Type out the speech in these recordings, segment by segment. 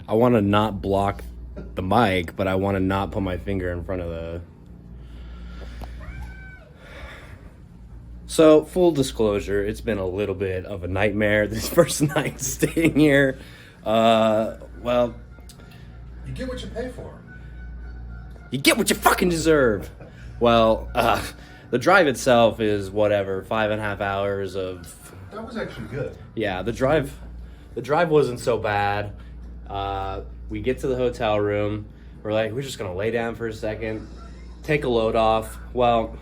I want to not block the mic, but I want to not put my finger in front of the... So, full disclosure, it's been a little bit of a nightmare this first night staying here. Well... You get what you pay for. You get what you fucking deserve. Well, the drive itself is whatever, 5.5 hours of... That was actually good. Yeah, the drive wasn't so bad. We get to the hotel room. We're like, we're just gonna lay down for a second, take a load off. Well,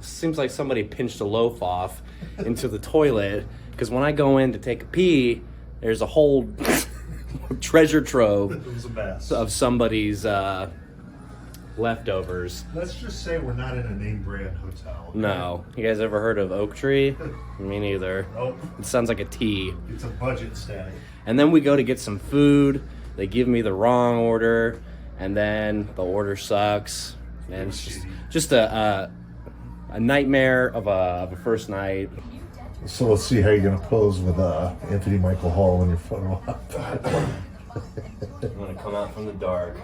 seems like somebody pinched a loaf off into the toilet, because when I go in to take a pee, there's a whole treasure trove It was a mess. of somebody's leftovers. Let's just say we're not in a name brand hotel. Okay? No. You guys ever heard of Oak Tree? Me neither. Nope. It sounds like a tea. It's a budget stay. And then we go to get some food. They give me the wrong order, and then the order sucks. And it's just a nightmare of a first night. So let's see how you're going to pose with Anthony Michael Hall in your photo op. I'm gonna come out from the dark.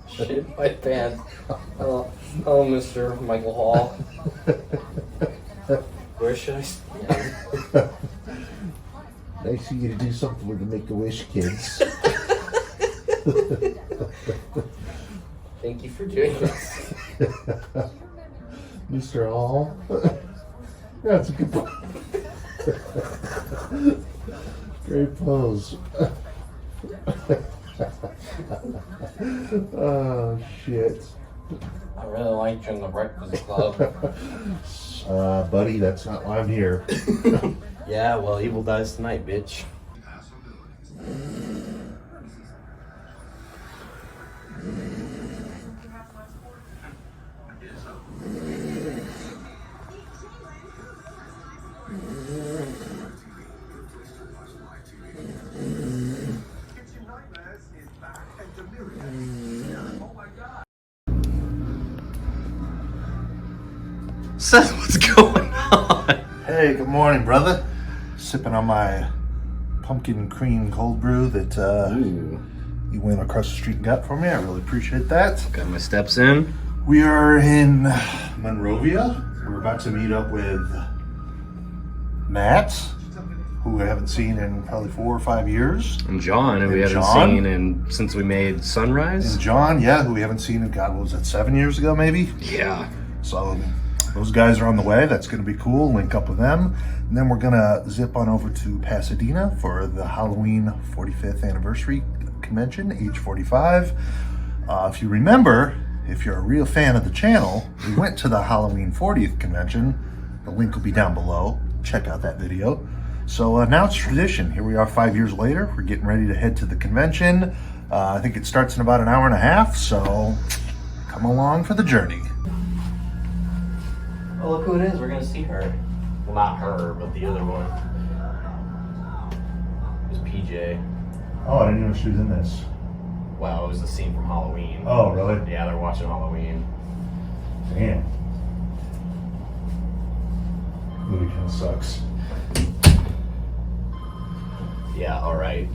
Shit my pants. Oh, Mr. Michael Hall. Where should I stand? Nice of you to do something with the Make-A-Wish kids. Thank you for doing this. Mr. Hall. That's a good pose. Great pose. Oh, shit. I really liked you in the Breakfast Club. Buddy, that's not why I'm here. Yeah, well, evil dies tonight, bitch. Seth, what's going on? Hey, good morning, brother. Sipping on my pumpkin cream cold brew that you went across the street and got for me. I really appreciate that. Got my steps in. We are in Monrovia. We're about to meet up with Matt, who I haven't seen in probably 4 or 5 years. And John, who we haven't seen since we made Sunrise. And John, yeah, who we haven't seen in, God, what was that, 7 years ago maybe? Yeah. So those guys are on the way. That's going to be cool. Link up with them. And then we're going to zip on over to Pasadena for the Halloween 45th anniversary convention, age 45. If you remember, if you're a real fan of the channel, we went to the Halloween 40th convention. The link will be down below. Check out that video. So now it's tradition. Here we are 5 years later. We're getting ready to head to the convention. I think it starts in about an hour and a half. So come along for the journey. Oh, look who it is. We're going to see her. Well, not her, but the other one. It was PJ. Oh, I didn't even know she was in this. Wow, it was the scene from Halloween. Oh, really? Yeah, they're watching Halloween. Damn. Movie kind of sucks. Yeah, alright.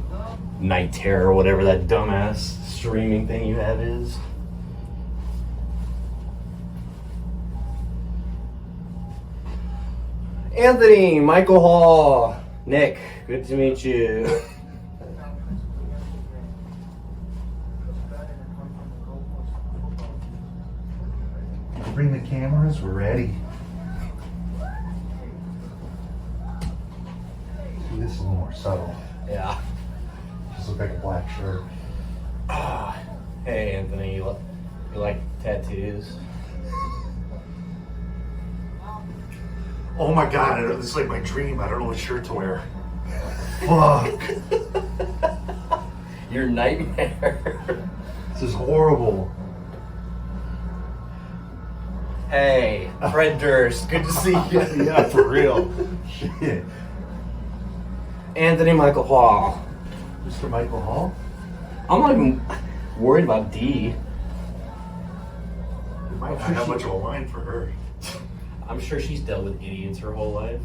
Night Terror, whatever that dumbass streaming thing you have is. Anthony, Michael Hall, Nick, good to meet you. Bring the cameras, we're ready. See, this is more subtle. Yeah. Just look like a black shirt. Hey, Anthony, you like tattoos? Oh my God, this is like my dream. I don't know what shirt to wear. Fuck. Your nightmare. This is horrible. Hey, Fred Durst, good to see you. Yeah, for real. Shit. Anthony Michael Hall. Mr. Michael Hall? I'm not even worried about D. You might not have much of a line for her. I'm sure she's dealt with idiots her whole life.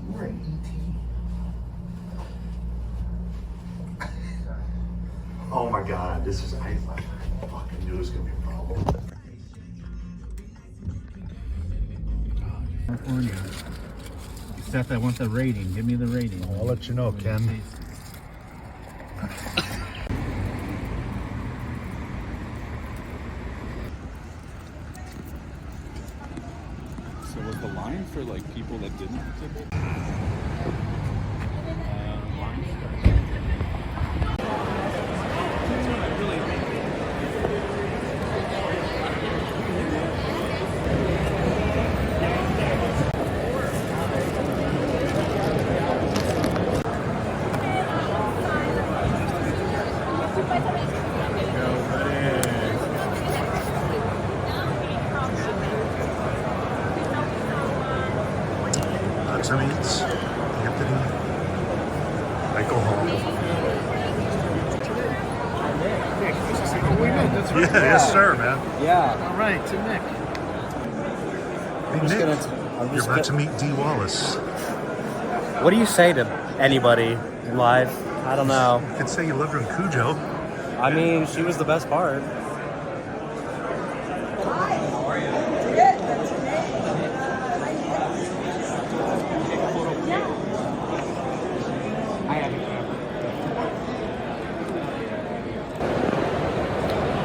You were an Oh my God, this is, I fucking knew it was gonna be a problem. Seth, I want the rating. Give me the rating. I'll let you know, Ken. So was the line for like people that didn't participate? Meets Anthony Michael Hall. Yeah, yes, sir, man. Yeah. All right, to Nick. Hey, Nick, you're about to meet Dee Wallace. What do you say to anybody in life? I don't know. You could say you loved her in Cujo. I mean, she was the best part.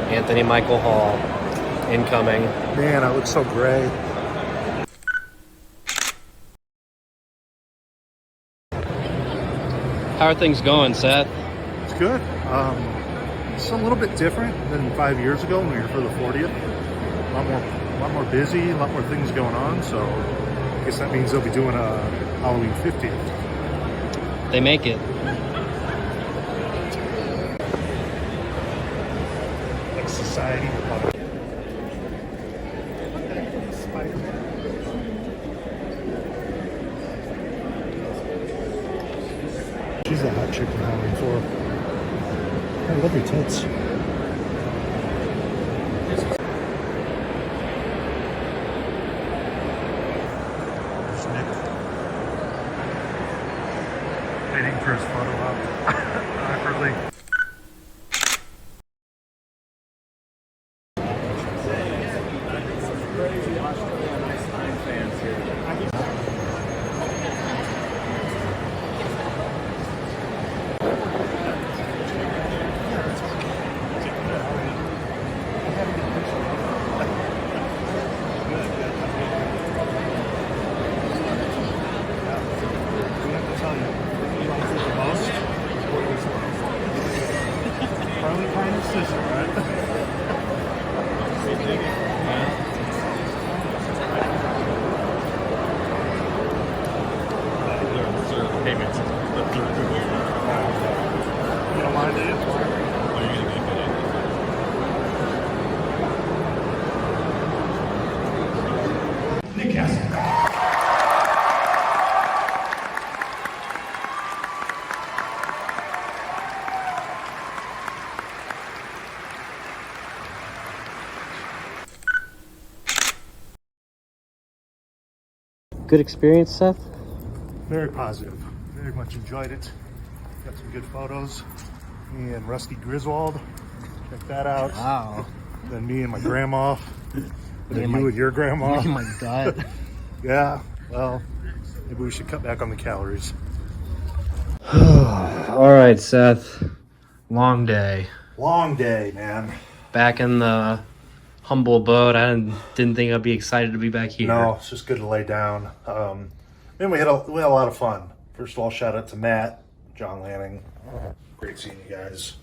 Anthony Michael Hall, incoming. Man, I look so gray. How are things going, Seth? It's good. It's a little bit different than 5 years ago when we were here for the 40th. A lot more busy, a lot more things going on. So I guess that means they'll be doing a Halloween 50th. They make it. Like Society Republic. She's a hot chick from Halloween 4. I love your tits. There's Nick. Waiting for his photo op. Awkwardly. Probably kind of sister, right? Payments. You don't mind, do you? Good experience, Seth? Very positive. Very much enjoyed it. Got some good photos. Me and Rusty Griswold. Check that out. Wow. Then me and my grandma. Then and you and your grandma. Oh my God. Yeah. Well, maybe we should cut back on the calories. All right, Seth. Long day. Long day, man. Back in the humble abode. I didn't think I'd be excited to be back here. No, it's just good to lay down. And we had a lot of fun. First of all, shout out to Matt, John Lanning. Great seeing you guys.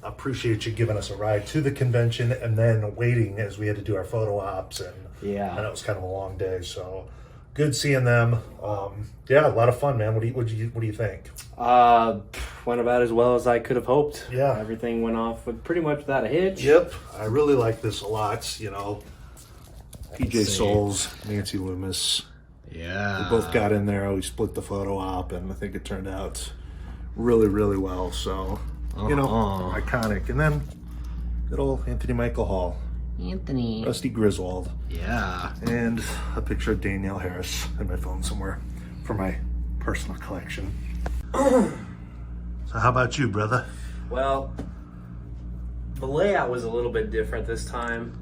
Appreciate you giving us a ride to the convention and then waiting as we had to do our photo ops, and Yeah. I know it was kind of a long day, so good seeing them. Yeah, a lot of fun, man. What do you think? Went about as well as I could have hoped. Yeah. Everything went off with pretty much without a hitch. Yep, I really like this a lot. You know, PJ see. Souls, Nancy Loomis. Yeah. We both got in there. We split the photo op, and I think it turned out really, really well. So, you know, iconic. And then good old Anthony Michael Hall, Anthony. Rusty Griswold, Yeah. and a picture of Danielle Harris in my phone somewhere for my personal collection. So how about you, brother? Well, the layout was a little bit different this time.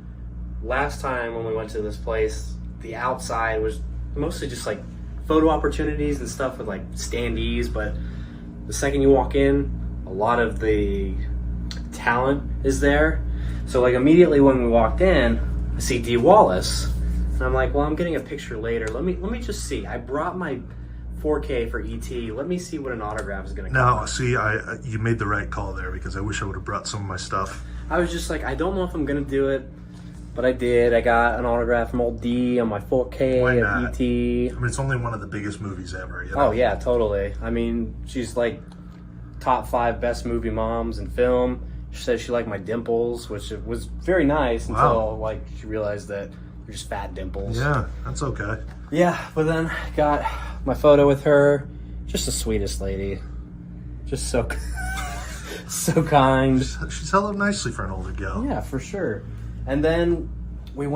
Last time when we went to this place, the outside was mostly just like photo opportunities and stuff with like standees, but the second you walk in, a lot of the talent is there. So like immediately when we walked in, I see Dee Wallace, and I'm like, well, I'm getting a picture later. Let me just see. I brought my 4K for ET. Let me see what an autograph is going to come. No, see, you made the right call there because I wish I would have brought some of my stuff. I was just like, I don't know if I'm going to do it, but I did. I got an autograph from old D on my 4K Why of not? ET. I mean, it's only one of the biggest movies ever. You know? Oh, yeah, totally. I mean, she's like top 5 best movie moms in film. She said she liked my dimples, which was very nice until like she realized that they're just fat dimples. Yeah, that's okay. Yeah, but then got my photo with her. Just the sweetest lady. Just so so kind. She's held up nicely for an older gal. Yeah, for sure. And then we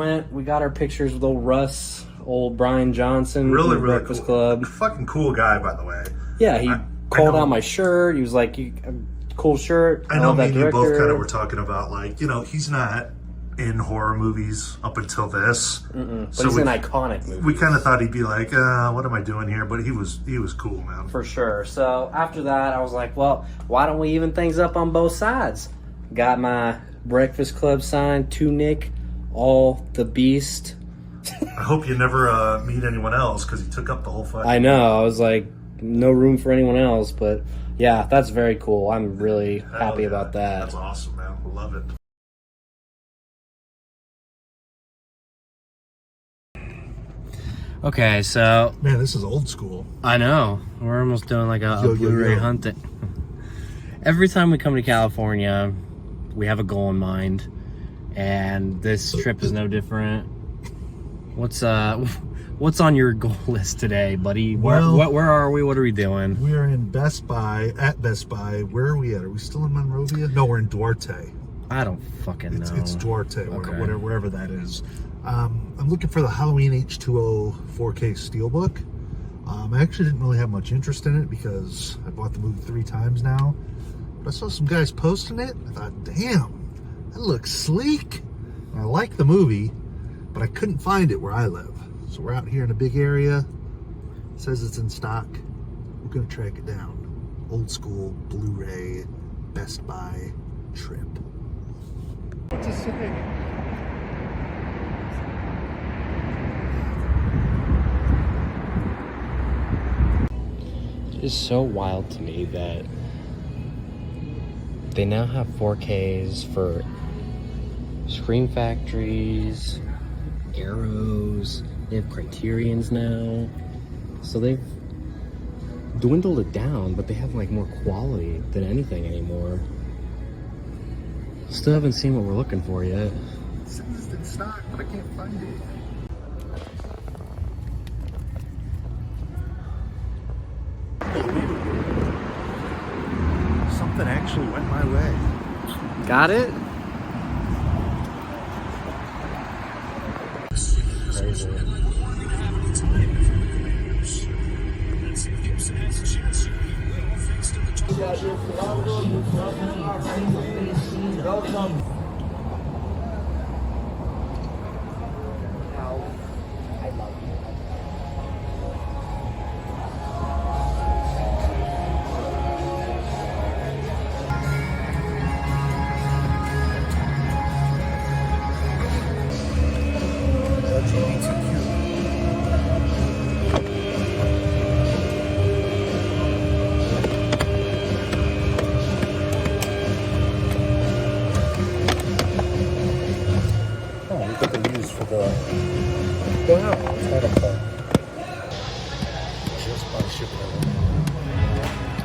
got our pictures with old Russ, old Brian Johnson, Really, from the really Breakfast cool. Club. Fucking cool guy, by the way. Yeah, he I called know- out my shirt. He was like, cool shirt. I know love me that and you both director. kind of were talking about, like, you know, he's not in horror movies up until this. But So he's we- an iconic movie. We kind of thought he'd be like, what am I doing here? But he was cool, man. For sure. So after that, I was like, well, why don't we even things up on both sides? Got my Breakfast Club sign to Nick, all the beast. I hope you never meet anyone else because he took up the whole fucking... I know. I was like, no room for anyone else. But yeah, that's very cool. I'm really happy yeah. about that. That's awesome, man. Love it. Okay, so Man, this is old school. I know. We're almost doing like a Yo, yo, Blu-ray yo. hunt. Every time we come to California, we have a goal in mind. And this trip is no different. What's on your goal list today, buddy? Well- Where are we? What are we doing? We are in Best Buy, at Best Buy. Where are we at? Are we still in Monrovia? No, we're in Duarte. I don't fucking know. It's Duarte, Okay. wherever that is. I'm looking for the Halloween H2O 4K Steelbook. I actually didn't really have much interest in it because I bought the movie 3 times now. But I saw some guys posting it. I thought, damn, that looks sleek. And I like the movie, but I couldn't find it where I live. So we're out here in a big area. It says it's in stock. We're gonna track it down. Old school Blu-ray Best Buy trip. What to say? It is so wild to me that they now have 4Ks for Screen Factories, Arrows. They have Criterions now. So they've dwindled it down, but they have like more quality than anything anymore. Still haven't seen what we're looking for yet. It says it's in stock, but I can't find it. Something actually went my way. Got it?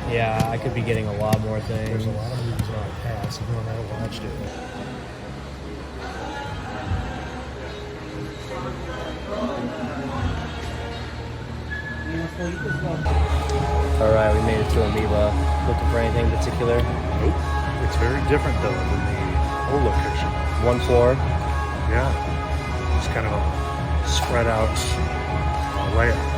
Yeah, I could be getting a lot more things. There's a lot of movies on pass, even when I haven't watched it. Alright, we made it to Amoeba. Looking for anything in particular? Nope. It's very different though than the old location. One floor. Yeah. It's kind of a spread out layout.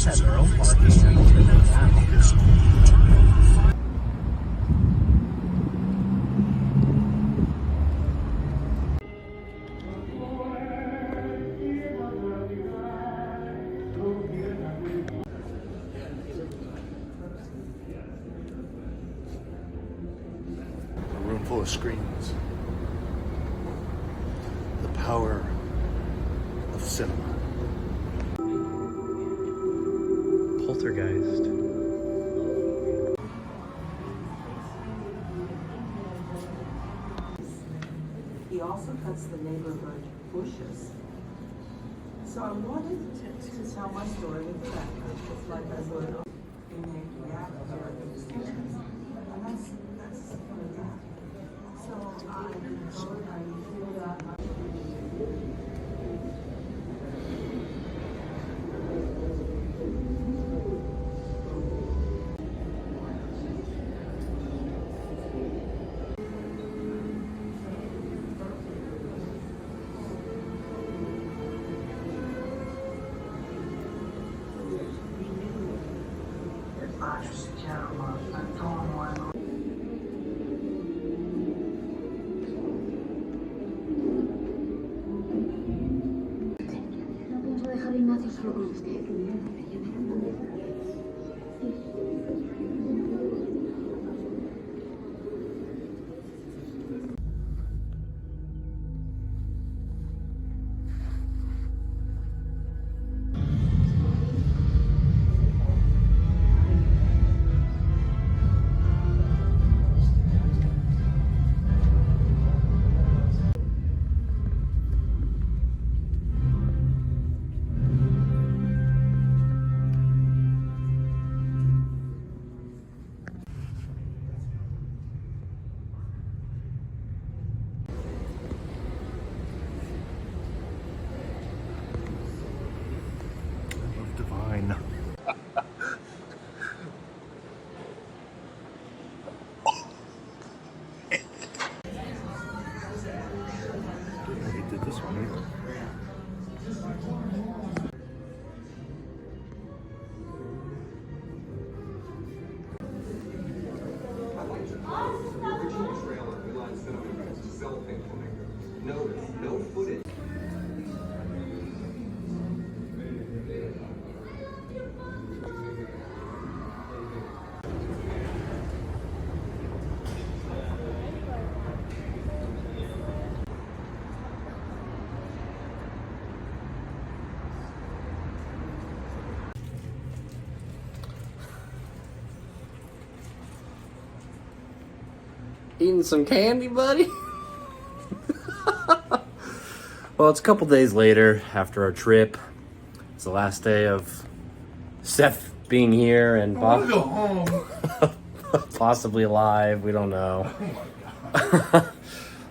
have their own parking. I don't think they now. A room full of screens. The power of cinema. Poltergeist. He also cuts the neighborhood bushes. So I wanted to tell my story with that. It's like I would in a reactor experience. And that's yeah. So I feel that No pienso dejar a Ignacio solo con usted. Divine. He did this one either. Eating some candy, buddy? Well, it's a couple days later after our trip. It's the last day of Seth being here and I want to go home. possibly alive. We don't know.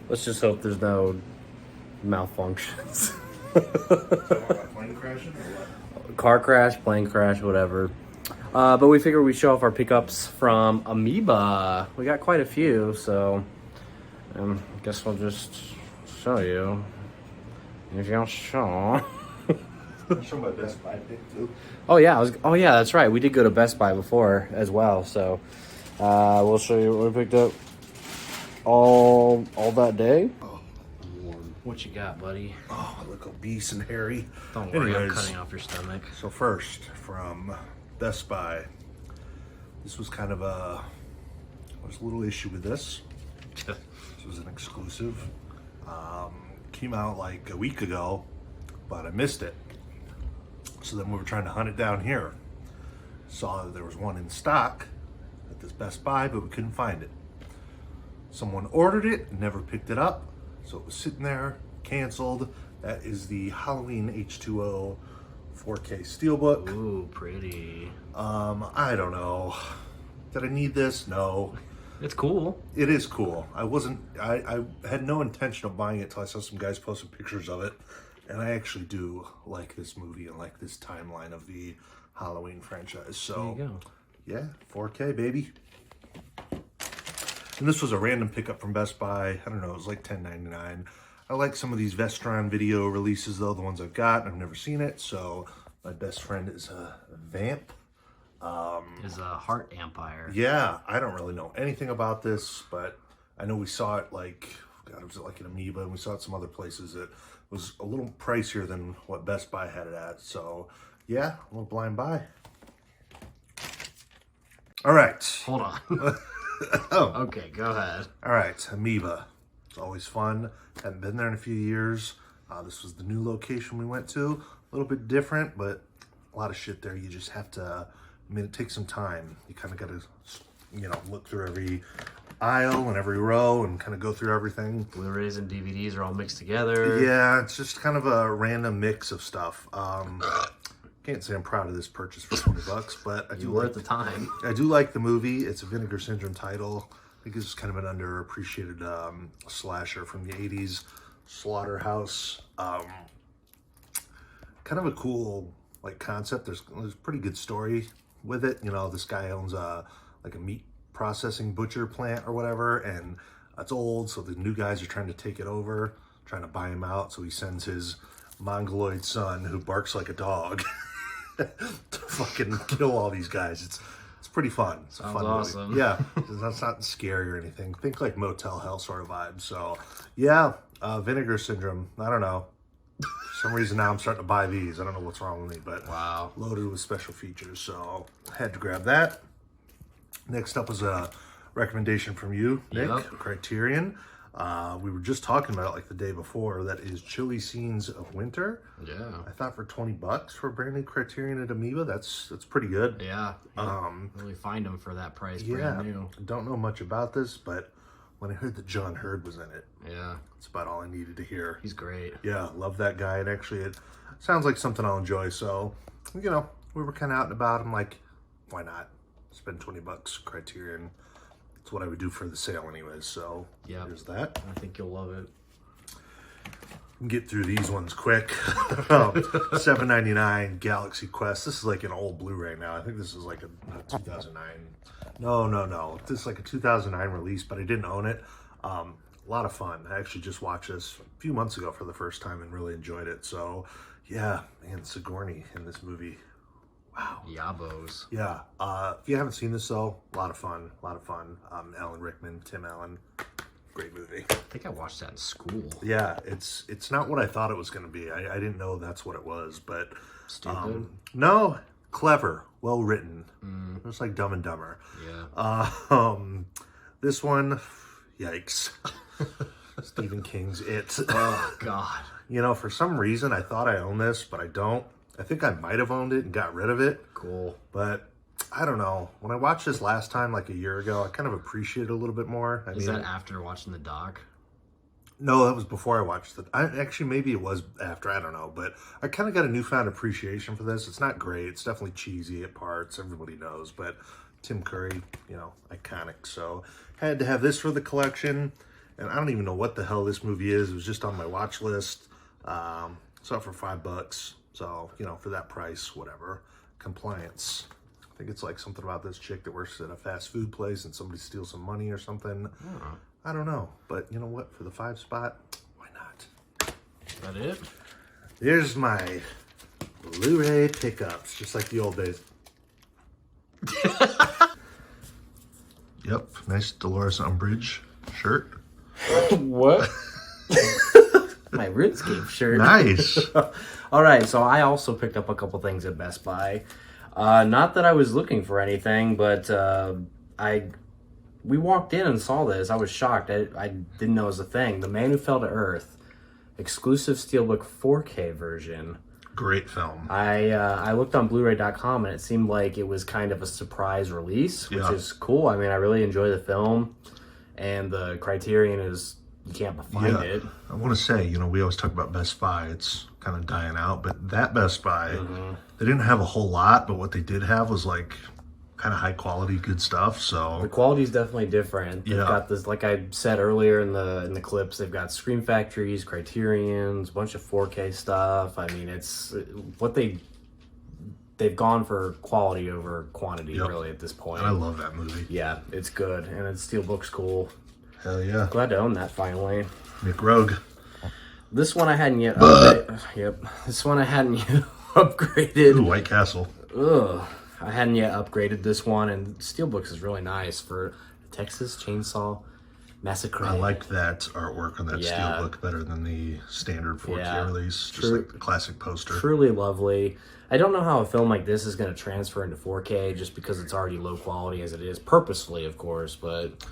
Let's just hope there's no malfunctions. Plane crashing or what? Car crash, plane crash, whatever. But we figured we'd show off our pickups from Amoeba. We got quite a few, so I guess we'll just show you. If you'll show. I'll show my Best Buy pick too. Oh yeah, that's right. We did go to Best Buy before as well, so we'll show you what we picked up all that day. Oh, warm. What you got, buddy? Oh, I look obese and hairy. Don't worry, I'm Anyways, cutting off your stomach. So first, from Best Buy, this was kind of a, there's a little issue with this. This was an exclusive. Came out like a week ago, but I missed it. So then we were trying to hunt it down here. Saw that there was one in stock at this Best Buy, but we couldn't find it. Someone ordered it, never picked it up. So it was sitting there, canceled. That is the Halloween H2O 4K Steelbook. Ooh, pretty. I don't know. Did I need this? No. It's cool. It is cool. I had no intention of buying it till I saw some guys posting pictures of it. And I actually do like this movie and like this timeline of the Halloween franchise. So, There you go. yeah, 4K, baby. And this was a random pickup from Best Buy. I don't know, it was like $10.99. I like some of these Vestron video releases, though, the ones I've got. I've never seen it, so My best friend is a vamp. Is a heart empire. Yeah, I don't really know anything about this, but I know we saw it like, God, was it like an Amoeba, and we saw it some other places that was a little pricier than what Best Buy had it at. So yeah, a little blind buy. All right. Hold on. Oh, Okay, go ahead. all right. Amoeba. It's always fun. Haven't been there in a few years. This was the new location we went to. A little bit different, but a lot of shit there. You just have to, I mean, it takes some time. You kind of got to, you know, look through every aisle and every row and kind of go through everything. Blu-rays and DVDs are all mixed together. Yeah, it's just kind of a random mix of stuff. Can't say I'm proud of this purchase for $20, but I do You were like at the time. I do like the movie. It's a Vinegar Syndrome title. I think it's kind of an underappreciated slasher from the 80s. Slaughterhouse. Kind of a cool like concept. There's a pretty good story with it. You know, this guy owns like a meat processing butcher plant or whatever, and it's old, so the new guys are trying to take it over, trying to buy him out. So he sends his mongoloid son, who barks like a dog, to fucking kill all these guys. It's pretty fun. It's a Sounds fun awesome. movie. Yeah, that's not scary or anything. Think like Motel Hell sort of vibe. So yeah, Vinegar Syndrome. I don't know. For some reason now I'm starting to buy these. I don't know what's wrong with me, but Wow. loaded with special features. So had to grab that. Next up was a recommendation from you, Nick. Yep. Criterion. We were just talking about it like the day before. That is Chilly Scenes of Winter. Yeah. I thought for $20 for a brand new Criterion at Amoeba, that's pretty good. Yeah. Really find them for that price. Yeah, Brand new. don't know much about this, but when I heard that John Hurd was in it, Yeah. that's about all I needed to hear. He's great. Yeah, love that guy. And actually, it sounds like something I'll enjoy. So, you know, we were kind of out and about. I'm like, why not? Spend $20 Criterion. It's what I would do for the sale anyways. So, Yep. there's that. I think you'll love it. Get through these ones quick. $7.99 Galaxy Quest. This is like an old Blu-ray now. I think this is like a 2009. No. This is like a 2009 release, but I didn't own it. A lot of fun. I actually just watched this a few months ago for the first time and really enjoyed it. So, yeah, man, Sigourney in this movie. Wow. Yabos. Yeah. If you haven't seen this, though, a lot of fun. Alan Rickman, Tim Allen. Great movie. I think I watched that in school. Yeah, it's not what I thought it was going to be. I didn't know that's what it was, but Stupid. no, clever, well written. Just like Dumb and Dumber. Yeah. This one, yikes. Stephen King's It. Oh, God. You know, for some reason I thought I owned this, but I don't. I think I might have owned it and got rid of it. Cool. But I don't know. When I watched this last time, like a year ago, I kind of appreciated it a little bit more. Is that after watching the doc? No, that was before I watched it. Actually, maybe it was after. I don't know. But I kind of got a newfound appreciation for this. It's not great. It's definitely cheesy at parts. Everybody knows. But Tim Curry, you know, iconic. So had to have this for the collection. And I don't even know what the hell this movie is. It was just on my watch list. Saw it for $5. So, you know, for that price, whatever. Compliance. I think it's like something about this chick that works at a fast food place and somebody steals some money or something. I don't know. But you know what? For the 5 spot, why not? Is that it? There's my Blu-ray pickups, just like the old days. Yep, nice Dolores Umbridge shirt. What? My RuneScape shirt. Nice. All right, so I also picked up a couple things at Best Buy. Not that I was looking for anything, but we walked in and saw this. I was shocked. I didn't know it was a thing. The Man Who Fell to Earth, exclusive Steelbook 4K version. Great film. I looked on Blu-ray.com and it seemed like it was kind of a surprise release, which Yeah. is cool. I mean, I really enjoy the film, and the Criterion is, you can't find it. I want to say, you know, we always talk about Best Buy. It's kind of dying out, but that Best Buy, they didn't have a whole lot, but what they did have was like kind of high quality, good stuff. So The quality is definitely different. They've Yeah. got this, like I said earlier in the clips, they've got Scream Factories, Criterions, a bunch of 4K stuff. I mean, it's what they've gone for quality over quantity, Yep. really, at this point. and I love that movie. Yeah, it's good, and its Steelbook's cool. Hell yeah. Glad to own that finally. Nick Rogue. This one I hadn't yet. Yep. This one I hadn't yet upgraded. Ooh, White Castle. Ugh, I hadn't yet upgraded this one, and Steelbooks is really nice for Texas Chainsaw Massacre. I like that artwork on that Yeah. steelbook better than the standard 4K Yeah. release. Just True. like the classic poster. Truly lovely. I don't know how a film like this is going to transfer into 4K just because it's already low quality as it is, purposefully, of course, but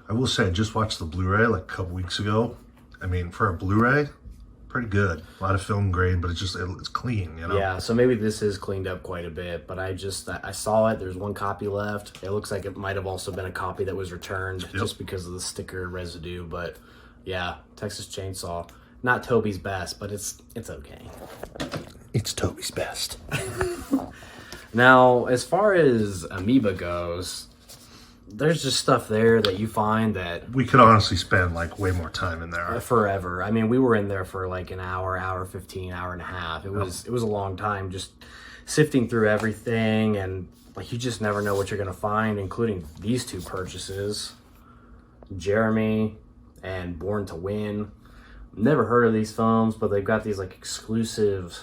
I will say, I just watched the Blu-ray like a couple weeks ago. I mean, for a Blu-ray, pretty good. A lot of film grain, but it's clean, you know? yeah, so maybe this is cleaned up quite a bit, but I saw it. There's one copy left. It looks like it might have also been a copy that was returned just because of the sticker residue, but yeah, Texas Chainsaw. Not Toby's best, but it's okay. It's Toby's best. Now, as far as Amoeba goes, there's just stuff there that you find that We could honestly spend like way more time in there. forever. I mean, we were in there for like an hour 15, hour and a half. It was a long time just sifting through everything, and like you just never know what you're gonna find, including these two purchases, Jeremy and Born to Win. Never heard of these films, but they've got these like exclusive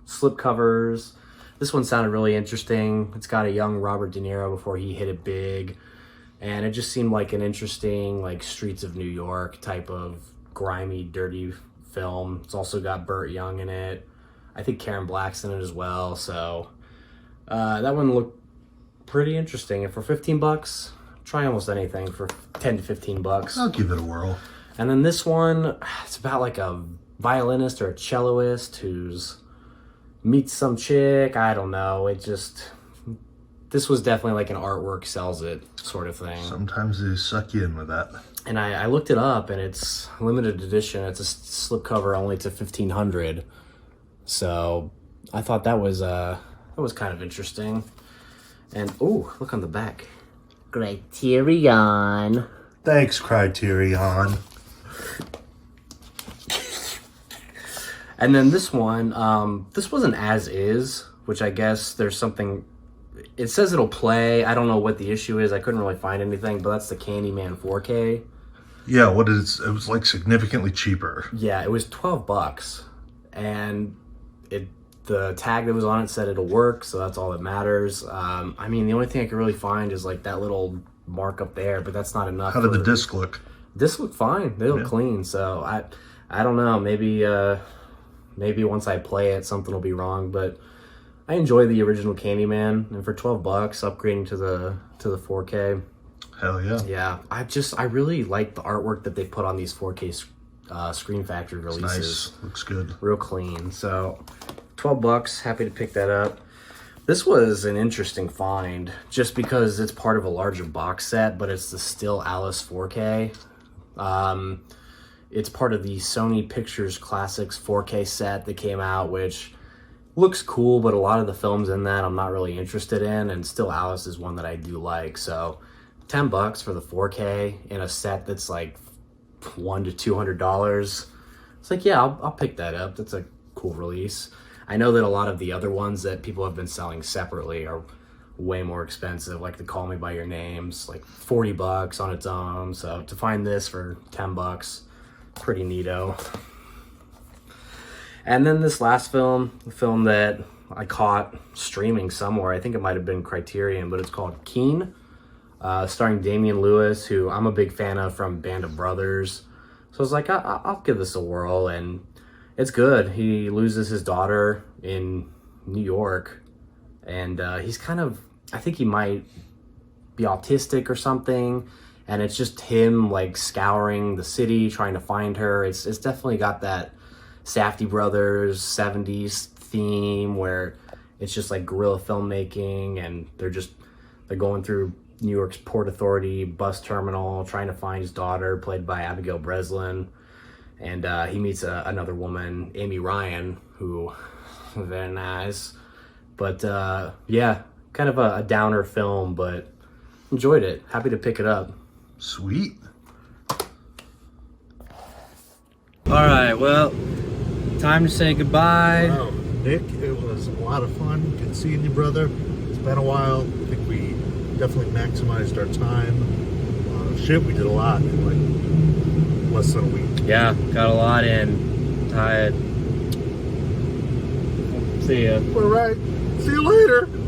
slipcovers. This one sounded really interesting. It's got a young Robert De Niro before he hit it big. And it just seemed like an interesting, like, Streets of New York type of grimy, dirty film. It's also got Burt Young in it. I think Karen Black's in it as well. So that one looked pretty interesting. And for $15, try almost anything for 10 to 15 bucks. I'll give it a whirl. And then this one, it's about like a violinist or a celloist who's meets some chick. I don't know. This was definitely like an artwork sells it sort of thing. Sometimes they suck you in with that. And I looked it up, and it's limited edition. It's a slipcover only to 1,500. So I thought that was kind of interesting. And oh, look on the back, Criterion. Thanks, Criterion. And then this one, this wasn't as is, which I guess there's something. It says it'll play. I don't know what the issue is. I couldn't really find anything, but that's the Candyman 4K. Yeah, what is it? It was like significantly cheaper. Yeah, it was $12, and the tag that was on it said it'll work, so that's all that matters. I mean, the only thing I could really find is like that little mark up there, but that's not enough. How did the disc look? This looked fine. They look clean. So I don't know. Maybe once I play it, something will be wrong. But I enjoy the original Candyman, and for $12, upgrading to the 4K. Hell yeah. Yeah, I really like the artwork that they put on these 4K Screen Factory releases. Nice. Looks good. Real clean. So $12. Happy to pick that up. This was an interesting find just because it's part of a larger box set, but it's the Still Alice 4K. It's part of the Sony Pictures Classics 4K set that came out, which looks cool, but a lot of the films in that I'm not really interested in, and Still Alice is one that I do like. So $10 for the 4K in a set that's like $100 to $200. It's like, yeah, I'll pick that up. That's a cool release. I know that a lot of the other ones that people have been selling separately are way more expensive, like the Call Me By Your Names, like $40 on its own. So to find this for $10, pretty neato. And then this last film, a film that I caught streaming somewhere, I think it might have been Criterion, but it's called Keen, starring Damian Lewis, who I'm a big fan of from Band of Brothers. So I was like, I'll give this a whirl, and it's good. He loses his daughter in New York, and he's kind of, I think he might be autistic or something, and it's just him like scouring the city trying to find her. It's definitely got that Safdie Brothers 70s theme where it's just like guerrilla filmmaking, and they're going through New York's Port Authority bus terminal trying to find his daughter, played by Abigail Breslin. And he meets another woman, Amy Ryan, who very nice. But yeah, kind of a downer film, but enjoyed it. Happy to pick it up. Sweet. All right, well, time to say goodbye. Wow, Nick, it was a lot of fun. Good seeing you, brother. It's been a while. I think we definitely maximized our time. Shit, we did a lot in like less than a week. Yeah, got a lot in. Tired. See ya. All right. See you later.